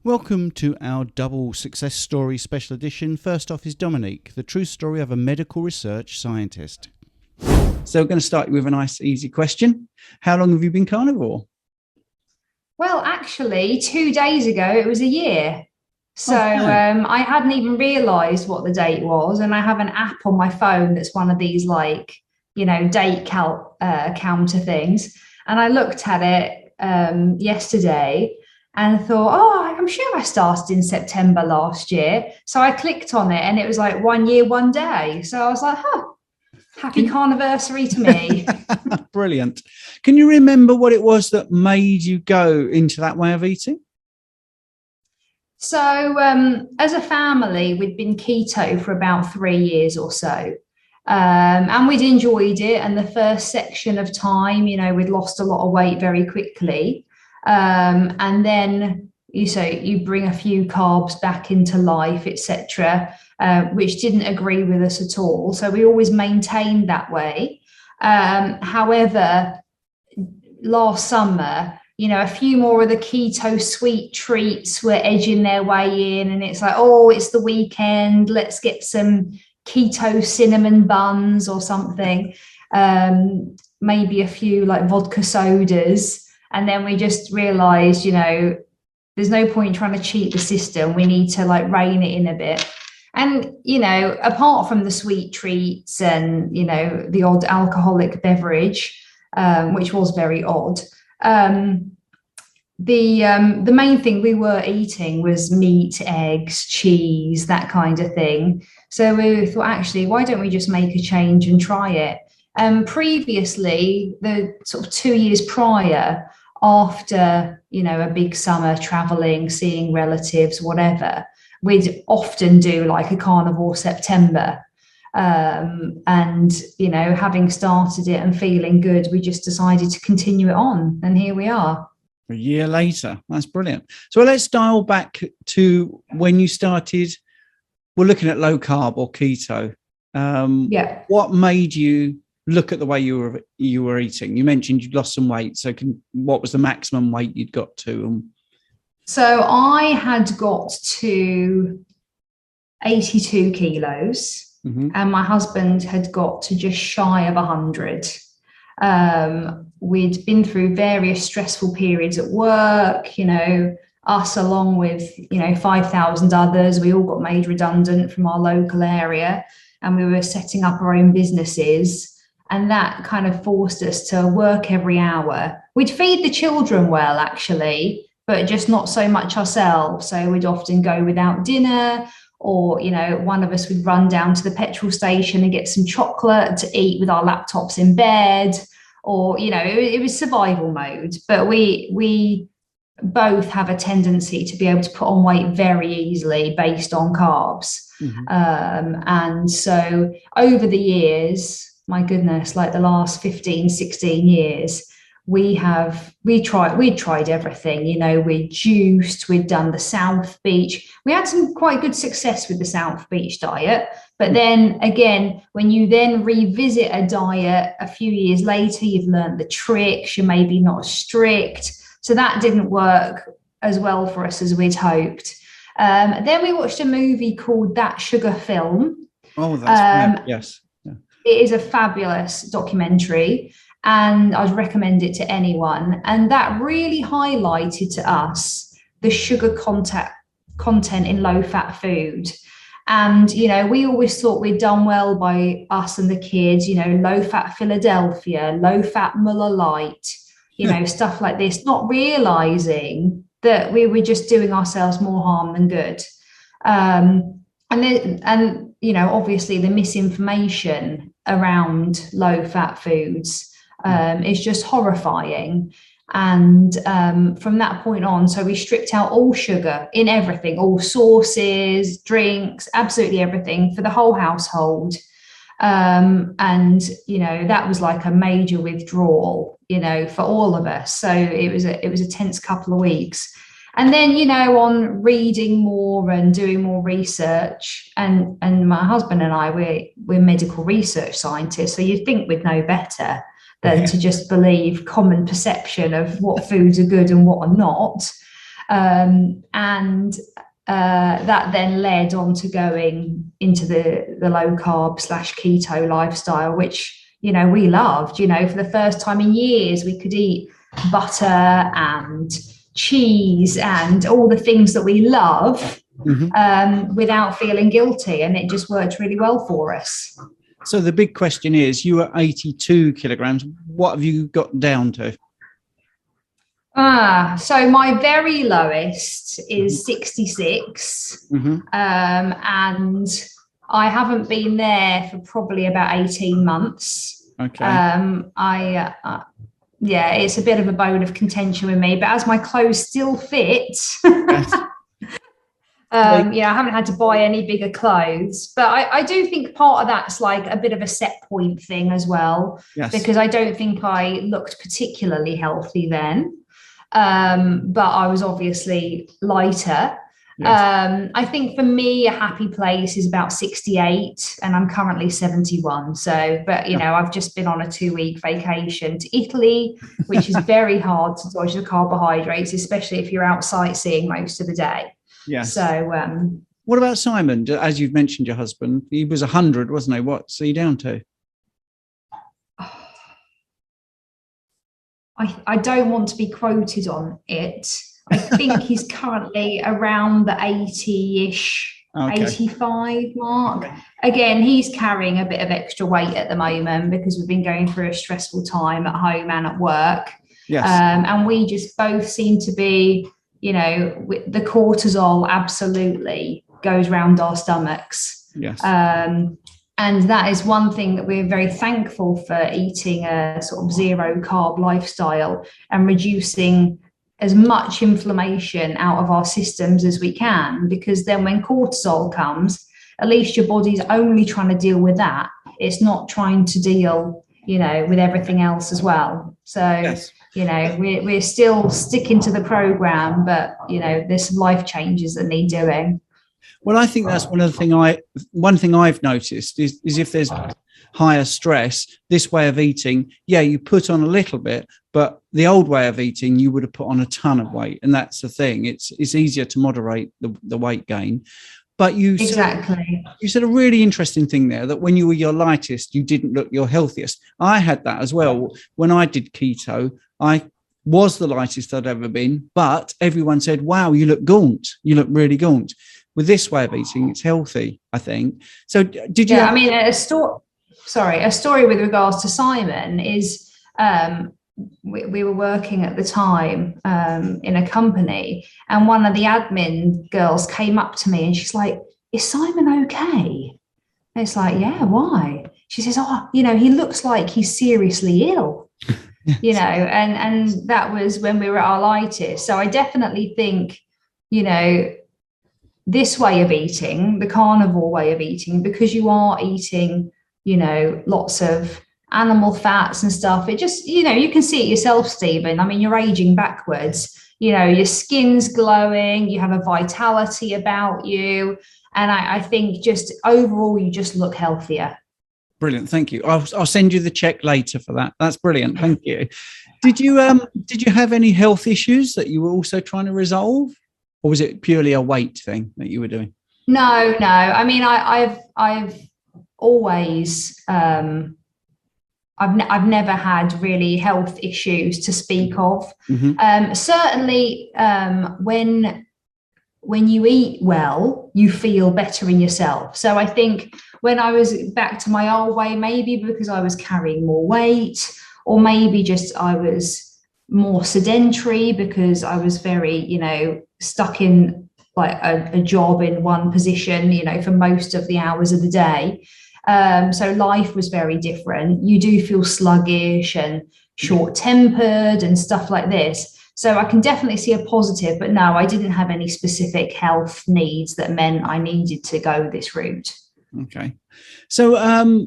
Welcome to our double success story special edition. First off is Dominique, the true story of a medical research scientist. So we're going to start with a nice, easy question. How long have you been carnivore? Well, actually, 2 days ago, it was a year. So Okay. I hadn't even realized what the date was. And I have an app on my phone that's one of these date counter things. And I looked at it yesterday and thought, oh, I'm sure I started in September last year. So I clicked on it and it was like 1 year, 1 day. So I was like, happy Can... carniversary to me. Brilliant. Can you remember what it was that made you go into that way of eating? So, as a family, we'd been keto for about 3 years or so. And we'd enjoyed it. And the first section of time, we'd lost a lot of weight very quickly. And then you bring a few carbs back into life, etc., which didn't agree with us at all. So we always maintained that way. However, last summer, a few more of the keto sweet treats were edging their way in, and it's like, oh, it's the weekend, let's get some keto cinnamon buns or something, maybe a few like vodka sodas. And then we just realized, there's no point trying to cheat the system. We need to like rein it in a bit. And, apart from the sweet treats and, the odd alcoholic beverage, which was very odd, the main thing we were eating was meat, eggs, cheese, that kind of thing. So we thought, actually, why don't we just make a change and try it? Previously, the sort of 2 years prior, after a big summer traveling, seeing relatives, whatever, we'd often do like a carnivore September. And having started it and feeling good, we just decided to continue it on, and here we are. A year later. That's brilliant. So let's dial back to when you started. We're looking at low carb or keto. Yeah. What made you look at the way you were eating? You mentioned you'd lost some weight. So what was the maximum weight you'd got to? So I had got to 82 kilos. Mm-hmm. And my husband had got to just shy of 100. We'd been through various stressful periods at work, us along with, 5,000 others. We all got made redundant from our local area, and we were setting up our own businesses. And that kind of forced us to work every hour. We'd feed the children well, actually, but just not so much ourselves. So we'd often go without dinner, or, one of us would run down to the petrol station and get some chocolate to eat with our laptops in bed, or, it was survival mode. But we both have a tendency to be able to put on weight very easily based on carbs. Mm-hmm. And so over the years, my goodness, like the last 15, 16 years, we'd tried everything. We juiced, we'd done the South Beach. We had some quite good success with the South Beach diet. But then again, when you then revisit a diet a few years later, you've learned the tricks, you're maybe not as strict. So that didn't work as well for us as we'd hoped. Then we watched a movie called That Sugar Film. Oh, that's yes. Yeah. It is a fabulous documentary, and I'd recommend it to anyone. And that really highlighted to us the sugar content in low-fat food. And, we always thought we'd done well by us and the kids, low-fat Philadelphia, low-fat Muller Lite, stuff like this, not realizing that we were just doing ourselves more harm than good. Obviously the misinformation around low-fat foods is just horrifying. And from that point on, so we stripped out all sugar in everything, all sauces, drinks, absolutely everything for the whole household. That was like a major withdrawal, for all of us. So it was a tense couple of weeks. And then, on reading more and doing more research, and my husband and I, we're medical research scientists, so you'd think we'd know better than to just believe common perception of what foods are good and what are not. And that then led on to going into the low carb / keto lifestyle, which, you know, we loved. You know, for the first time in years, we could eat butter and cheese and all the things that we love without feeling guilty. And it just worked really well for us. So the big question is, you are 82 kilograms. What have you got down to? So my very lowest is 66. And I haven't been there for probably about 18 months. Okay. Yeah, it's a bit of a bone of contention with me, but as my clothes still fit, yeah, I haven't had to buy any bigger clothes, but I do think part of that's like a bit of a set point thing as well, because I don't think I looked particularly healthy then. But I was obviously lighter. I think for me, a happy place is about 68, and I'm currently 71. So, but you know, I've just been on a 2-week vacation to Italy, which is very hard to dodge the carbohydrates, especially if you're out sightseeing most of the day. So, what about Simon? As you've mentioned, your husband, he was 100, wasn't he? What's he down to? I don't want to be quoted on it. I think he's currently around the 80-ish, 85 mark. Again, he's carrying a bit of extra weight at the moment because we've been going through a stressful time at home and at work. And we just both seem to be, you know, the cortisol absolutely goes round our stomachs. And that is one thing that we're very thankful for, eating a sort of zero carb lifestyle and reducing as much inflammation out of our systems as we can, because then when cortisol comes, at least your body's only trying to deal with that. It's not trying to deal, you know, with everything else as well. So, you know, we're still sticking to the program, but, you know, there's some life changes that need doing. Well, I think that's one thing I've noticed is if there's higher stress, this way of eating, you put on a little bit, but the old way of eating, you would have put on a ton of weight. And that's the thing. It's easier to moderate the weight gain. But you said a really interesting thing there, that when you were your lightest, you didn't look your healthiest. I had that as well. When I did keto, I was the lightest I'd ever been, but everyone said, wow, you look gaunt. You look really gaunt. With this way of eating, it's healthy, I think. So did you... I mean, a story with regards to Simon is we were working at the time in a company, and one of the admin girls came up to me and she's like, is Simon okay? And it's like, yeah, why? She says, oh, you know, he looks like he's seriously ill. You know, and that was when we were at our lightest. So I definitely think, you know, this way of eating, the carnivore way of eating, because you are eating, you know, lots of animal fats and stuff, it just, you know, you can see it yourself, Stephen. I mean, you're aging backwards, you know, your skin's glowing, you have a vitality about you. And I think just overall, you just look healthier. Brilliant. Thank you. I'll send you the check later for that. That's brilliant. Thank you. Did you have any health issues that you were also trying to resolve? Or was it purely a weight thing that you were doing? No. I mean, I've always, I've never had really health issues to speak of. Certainly, when you eat well, you feel better in yourself. So I think when I was back to my old way, maybe because I was carrying more weight, or maybe just I was more sedentary because I was very, you know, stuck in like a job in one position, you know, for most of the hours of the day. So life was very different. You do feel sluggish and short-tempered and stuff like this. So I can definitely see a positive, but no, I didn't have any specific health needs that meant I needed to go this route. Okay. So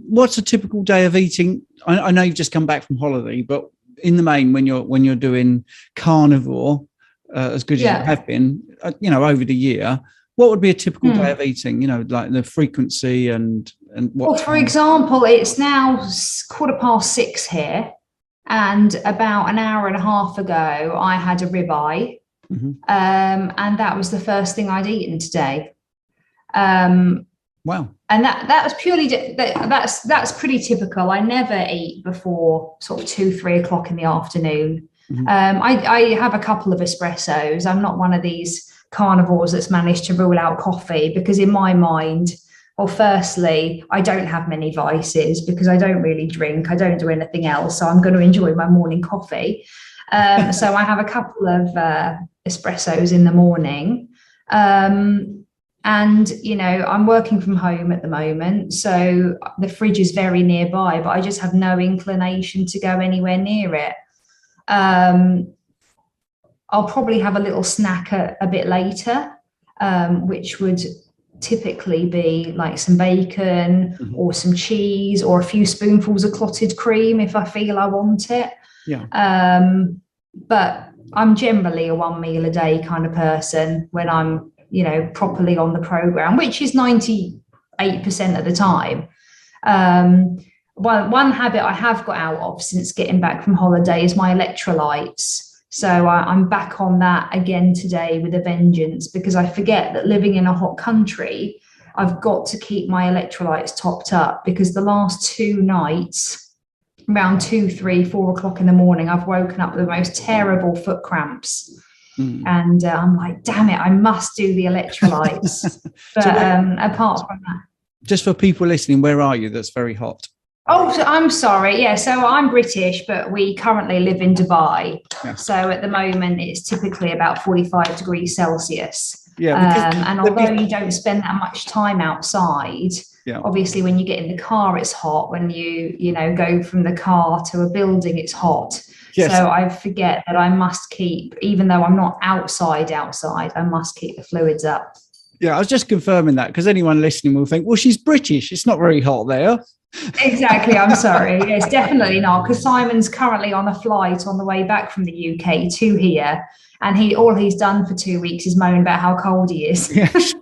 what's a typical day of eating? I know you've just come back from holiday, but in the main, when you're doing carnivore, as good as you have been, you know, over the year, what would be a typical day of eating? You know, like the frequency and what? Well, for example, it's now 6:15 here, and about an hour and a half ago, I had a ribeye. And that was the first thing I'd eaten today. Wow. And that was purely that's pretty typical. I never eat before sort of 2-3 o'clock in the afternoon. I have a couple of espressos. I'm not one of these carnivores that's managed to rule out coffee, because in my mind, well, firstly, I don't have many vices because I don't really drink. I don't do anything else. So I'm going to enjoy my morning coffee. So I have a couple of espressos in the morning. And, you know, I'm working from home at the moment, so the fridge is very nearby, but I just have no inclination to go anywhere near it. I'll probably have a little snack a bit later, which would typically be like some bacon or some cheese or a few spoonfuls of clotted cream if I feel I want it. Yeah. But I'm generally a 1 meal a day kind of person when I'm, you know, properly on the program, which is 98% of the time. One habit I have got out of since getting back from holiday is my electrolytes. So I'm back on that again today with a vengeance, because I forget that living in a hot country, I've got to keep my electrolytes topped up, because the last 2 nights, around 2, 3, 4 o'clock in the morning, I've woken up with the most terrible foot cramps. And I'm like, damn it, I must do the electrolytes. But so apart from that, just for people listening, where are you that's very hot? Oh, so I'm sorry. Yeah, so I'm British, but we currently live in Dubai. Yeah. So at the moment, it's typically about 45 degrees Celsius. Yeah, and although you don't spend that much time outside, obviously when you get in the car, it's hot. When you know, go from the car to a building, it's hot. Yes. So I forget that I must keep, even though I'm not outside, I must keep the fluids up. Yeah, I was just confirming that, because anyone listening will think, well, she's British. It's not very hot there. Exactly. I'm sorry. It's definitely not, because Simon's currently on a flight on the way back from the UK to here. And all he's done for 2 weeks is moan about how cold he is. Yes.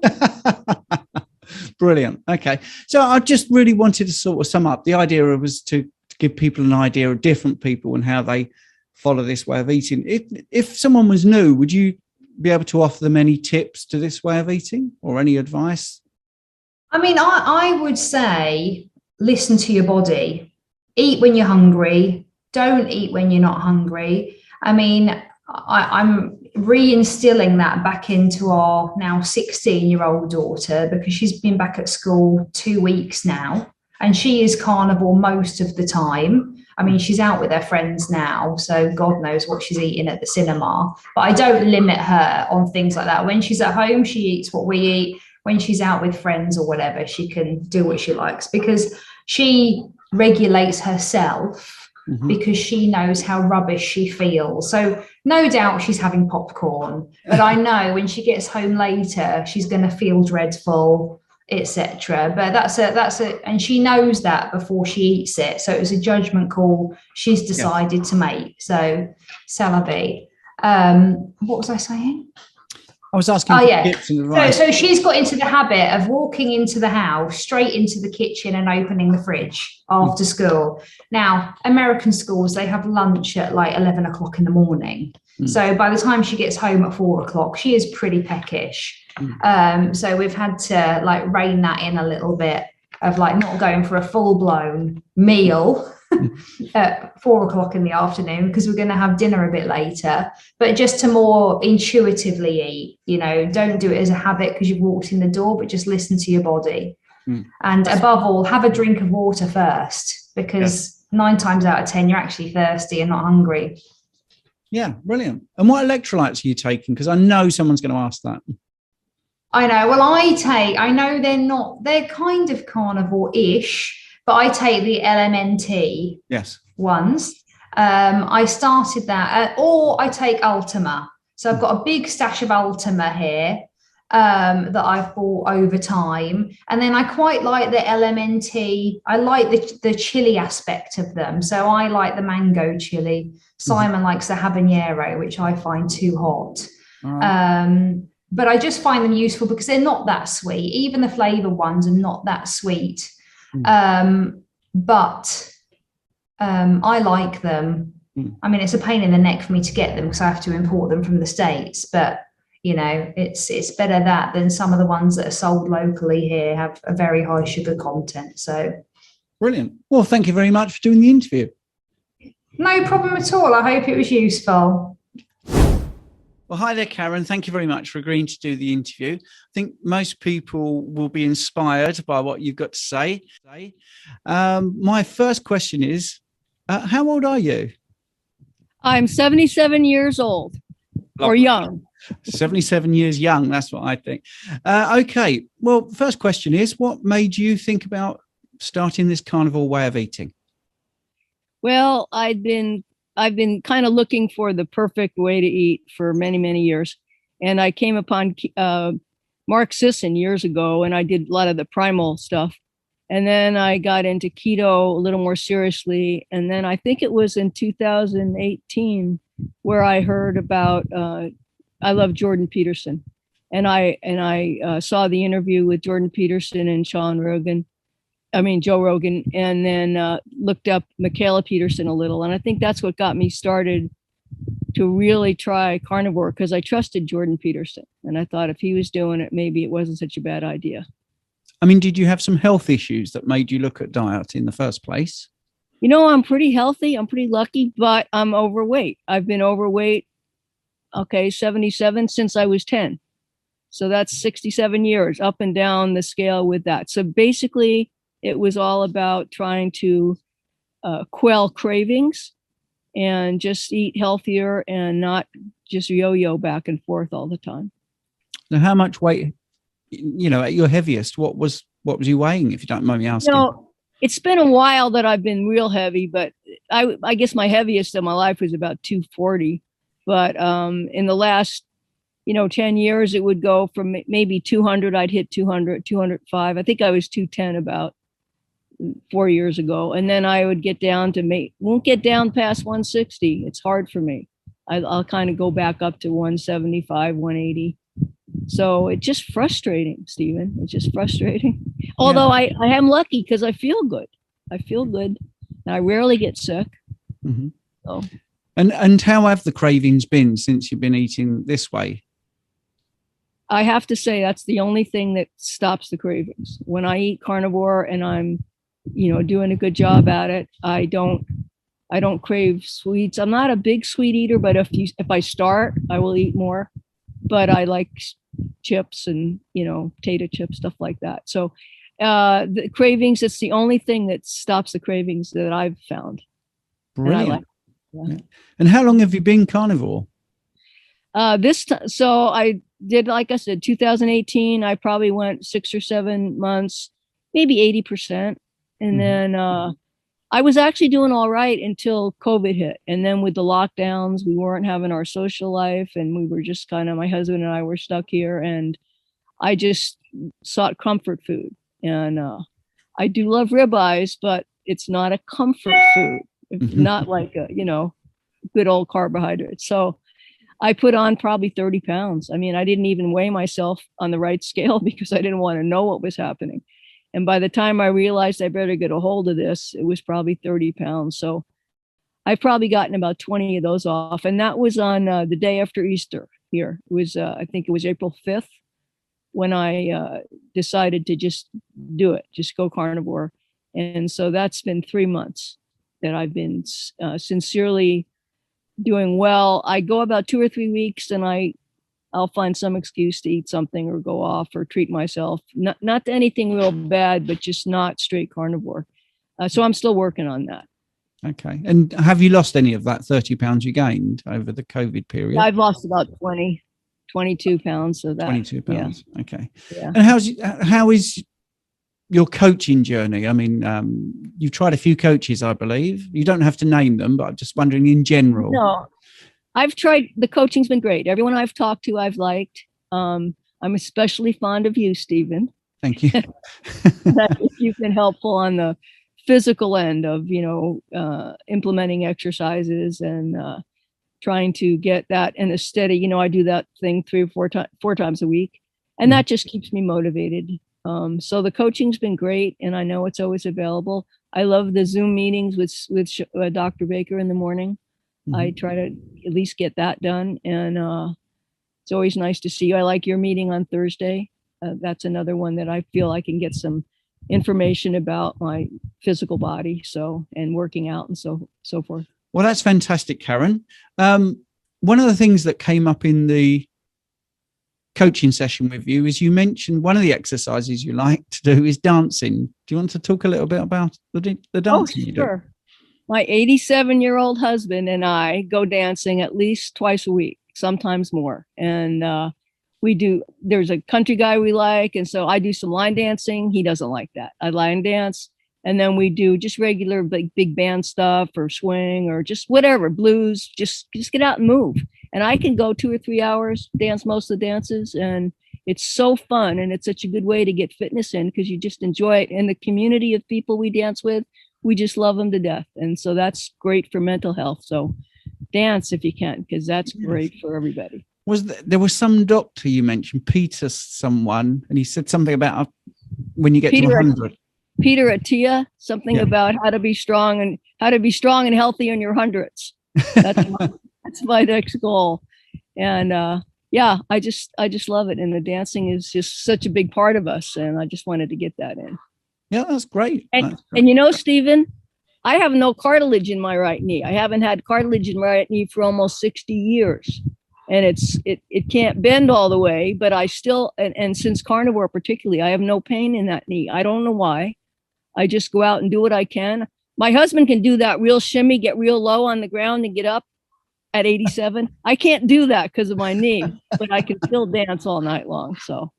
Brilliant. Okay. So I just really wanted to sort of sum up. The idea was to give people an idea of different people and how they follow this way of eating. If someone was new, would you be able to offer them any tips to this way of eating or any advice? I mean, I would say, listen to your body. Eat when you're hungry. Don't eat when you're not hungry. I mean, I'm reinstilling that back into our now 16-year-old daughter, because she's been back at school 2 weeks now, and she is carnivore most of the time. I mean, she's out with her friends now, so God knows what she's eating at the cinema. But I don't limit her on things like that. When she's at home, she eats what we eat. When she's out with friends or whatever, she can do what she likes, because she regulates herself, because she knows how rubbish she feels. So no doubt she's having popcorn, but I know when she gets home later, she's going to feel dreadful, etc. But that's it, and she knows that before she eats it. So it was a judgment call she's decided to make. So Salabi, what was I saying? I was asking for tips and advice. So she's got into the habit of walking into the house, straight into the kitchen and opening the fridge after school. Now, American schools, they have lunch at like 11 o'clock in the morning. So by the time she gets home at 4 o'clock, she is pretty peckish. So we've had to like rein that in a little bit, of like not going for a full-blown meal at 4 o'clock in the afternoon, because we're going to have dinner a bit later, but just to more intuitively eat. You know, don't do it as a habit because you've walked in the door, but just listen to your body. And above all, have a drink of water first, because 9 times out of 10 you're actually thirsty and not hungry. Yeah, brilliant. And what electrolytes are you taking? Because I know someone's going to ask that. I know. Well, I know they're kind of carnivore-ish, but I take the LMNT ones. I started that, or I take Ultima. So I've got a big stash of Ultima here that I've bought over time. And then I quite like the LMNT. I like the chili aspect of them. So I like the mango chili. Simon likes the habanero, which I find too hot. But I just find them useful because they're not that sweet. Even the flavor ones are not that sweet. But I like them. Mm. I mean, it's a pain in the neck for me to get them because I have to import them from the States, but it's better that than some of the ones that are sold locally here have a very high sugar content. So Brilliant. Well, thank you very much for doing the interview. no problem at all. I hope it was useful. Well, hi there, Karen. Thank you very much for agreeing to do the interview. I think most people will be inspired by what you've got to say. My first question is, how old are you? I'm 77 years old. Or young. 77 years young. That's what I think. Okay. Well, first question is, what made you think about starting this carnivore way of eating? Well, I've been kind of looking for the perfect way to eat for many, many years. And I came upon Mark Sisson years ago, and I did a lot of the primal stuff. And then I got into keto a little more seriously. And then I think it was in 2018 where I heard about, I love Jordan Peterson. And I saw the interview with Jordan Peterson and Joe Rogan, and then looked up Michaela Peterson a little. And I think that's what got me started to really try carnivore, because I trusted Jordan Peterson. And I thought if he was doing it, maybe it wasn't such a bad idea. I mean, did you have some health issues that made you look at diet in the first place? I'm pretty healthy. I'm pretty lucky, but I'm overweight. I've been overweight, 77 since I was 10. So that's 67 years up and down the scale with that. So basically, it was all about trying to quell cravings and just eat healthier and not just yo-yo back and forth all the time. Now, how much weight, at your heaviest, what was you weighing, if you don't mind me asking? It's been a while that I've been real heavy, but I guess my heaviest in my life was about 240. But in the last, 10 years, it would go from maybe 200. I'd hit 200, 205. I think I was 210 about 4 years ago. And then I would get down to won't get down past 160. It's hard for me. I'll kind of go back up to 175, 180. So it's just frustrating, Stephen. It's just frustrating. Although I am lucky because I feel good. I feel good. And I rarely get sick. Mm-hmm. So. And how have the cravings been since you've been eating this way? I have to say that's the only thing that stops the cravings. When I eat carnivore and I'm, doing a good job at it, I don't crave sweets. I'm not a big sweet eater, but if I start, I will eat more. But I like chips and, potato chips, stuff like that. So the cravings, it's the only thing that stops the cravings that I've found. Brilliant. And how long have you been carnivore? So I did, like I said, 2018, I probably went 6 or 7 months, maybe 80%. And then I was actually doing all right until COVID hit. And then with the lockdowns, we weren't having our social life, and we were just my husband and I were stuck here, and I just sought comfort food. And I do love ribeyes, but it's not a comfort food. It's not like a, good old carbohydrate. So I put on probably 30 pounds. I mean, I didn't even weigh myself on the right scale because I didn't want to know what was happening. And by the time I realized I better get a hold of this, it was probably 30 pounds. So I've probably gotten about 20 of those off. And that was on the day after Easter here. It was, I think it was April 5th when I decided to just do it, just go carnivore. And so that's been 3 months that I've been sincerely doing well. I go about 2 or 3 weeks and I'll find some excuse to eat something or go off or treat myself. Not anything real bad, but just not straight carnivore. So I'm still working on that. Okay. And have you lost any of that 30 pounds you gained over the COVID period? Yeah, I've lost about 22 pounds of that. 22 pounds. Yeah. Okay. Yeah. And how is your coaching journey? I mean, you've tried a few coaches, I believe. You don't have to name them, but I'm just wondering in general. No, I've tried. The coaching's been great. Everyone I've talked to, I've liked. I'm especially fond of you, Stephen. Thank you. You've been helpful on the physical end of, implementing exercises and trying to get that in a steady, I do that thing 3 or 4 times a week. And that just keeps me motivated. So the coaching's been great, and I know it's always available. I love the Zoom meetings with Dr. Baker in the morning. I try to at least get that done. And it's always nice to see you. I like your meeting on Thursday. That's another one that I feel I can get some information about my physical body. So, and working out and so forth. Well, that's fantastic, Karen. One of the things that came up in the coaching session with you is you mentioned one of the exercises you like to do is dancing. Do you want to talk a little bit about the dancing you do? Sure. My 87-year-old husband and I go dancing at least twice a week, sometimes more. And there's a country guy we like. And so I do some line dancing. He doesn't like that. I line dance. And then we do just regular big band stuff or swing or just whatever, blues, just get out and move. And I can go 2 or 3 hours, dance most of the dances. And it's so fun. And it's such a good way to get fitness in because you just enjoy it. And the community of people we dance with, we just love them to death. And so that's great for mental health. So dance if you can, because that's great for everybody. There was some doctor you mentioned, Peter someone, and he said something about when you get to 100. Peter Attia, something about how to be strong and healthy in your hundreds. That's my next goal. And I just love it. And the dancing is just such a big part of us. And I just wanted to get that in. Yeah, that's great. And you know, Stephen, I have no cartilage in my right knee. I haven't had cartilage in my right knee for almost 60 years. And it can't bend all the way, but I still, and since carnivore particularly, I have no pain in that knee. I don't know why. I just go out and do what I can. My husband can do that real shimmy, get real low on the ground and get up at 87. I can't do that because of my knee, but I can still dance all night long. So.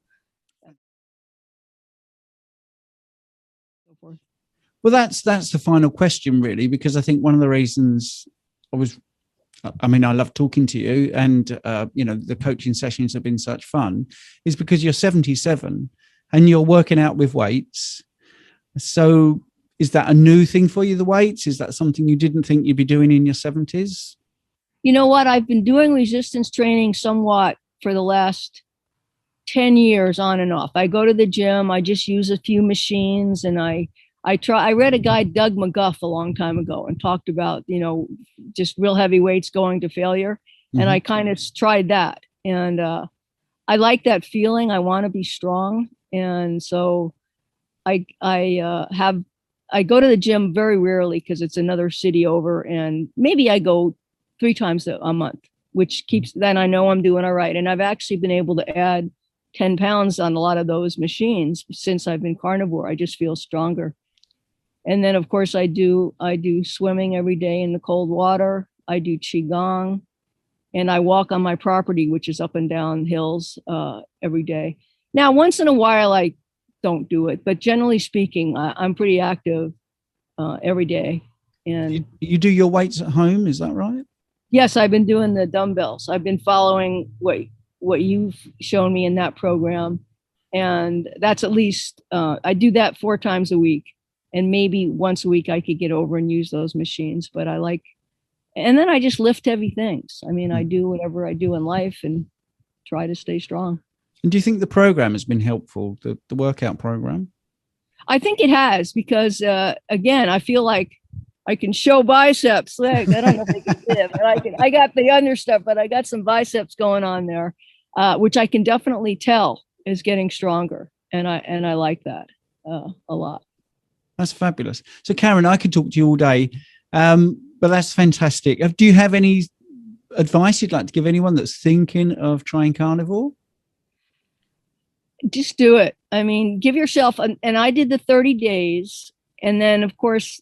Well, that's the final question, really, because I think one of the reasons I love talking to you and, the coaching sessions have been such fun is because you're 77 and you're working out with weights. So is that a new thing for you, the weights? Is that something you didn't think you'd be doing in your 70s? You know what? I've been doing resistance training somewhat for the last 10 years on and off. I go to the gym. I just use a few machines and I read a guy, Doug McGuff, a long time ago and talked about, just real heavy weights going to failure. And I kind of tried that. And I like that feeling. I want to be strong. And so I go to the gym very rarely because it's another city over. And maybe I go 3 times a month, which keeps, then I know I'm doing all right. And I've actually been able to add 10 pounds on a lot of those machines since I've been carnivore. I just feel stronger. And then, of course, I do swimming every day in the cold water. I do Qigong and I walk on my property, which is up and down hills every day. Now, once in a while, I don't do it. But generally speaking, I'm pretty active every day. And you do your weights at home, is that right? Yes, I've been doing the dumbbells. I've been following what you've shown me in that program. And that's at least, I do that 4 times a week. And maybe once a week I could get over and use those machines. But and then I just lift heavy things. I mean, I do whatever I do in life and try to stay strong. And do you think the program has been helpful, the workout program? I think it has because, again, I feel like I can show biceps. Like, I don't know if they can fit, but I got the under stuff, but I got some biceps going on there, which I can definitely tell is getting stronger. And I like that a lot. That's fabulous. So Karen, I could talk to you all day, but that's fantastic. Do you have any advice you'd like to give anyone that's thinking of trying carnivore? Just do it. I mean, give yourself, and I did the 30 days. And then of course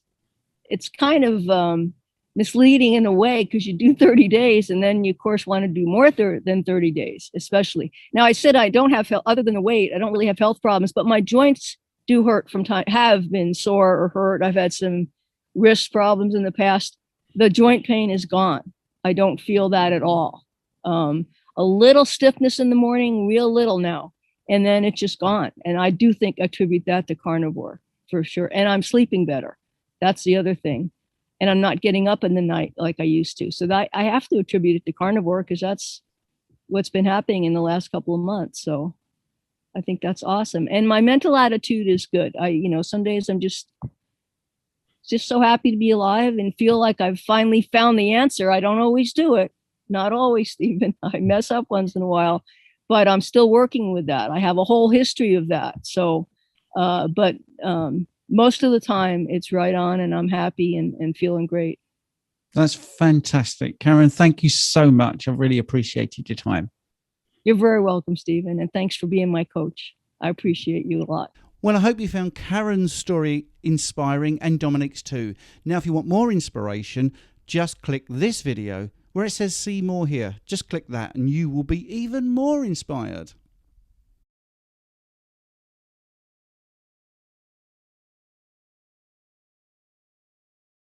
it's kind of misleading in a way because you do 30 days and then you of course want to do more than 30 days, especially. Now I said, I don't have, other than the weight, I don't really have health problems, but my joints do hurt from time, have been sore or hurt. I've had some wrist problems in the past. The joint pain is gone. I don't feel that at all. A little stiffness in the morning, real little now. And then it's just gone. And I do think attribute that to carnivore for sure. And I'm sleeping better. That's the other thing. And I'm not getting up in the night like I used to. So that I have to attribute it to carnivore because that's what's been happening in the last couple of months. So I think that's awesome. And my mental attitude is good. Some days I'm just just so happy to be alive and feel like I've finally found the answer. I don't always do it. Not always, Stephen. I mess up once in a while, but I'm still working with that. I have a whole history of that. So, but most of the time it's right on, and I'm happy and feeling great. That's fantastic. Karen, thank you so much. I've really appreciated your time. You're very welcome, Stephen. And thanks for being my coach. I appreciate you a lot. Well, I hope you found Karen's story inspiring and Dominique's too. Now, if you want more inspiration, just click this video where it says see more here. Just click that and you will be even more inspired.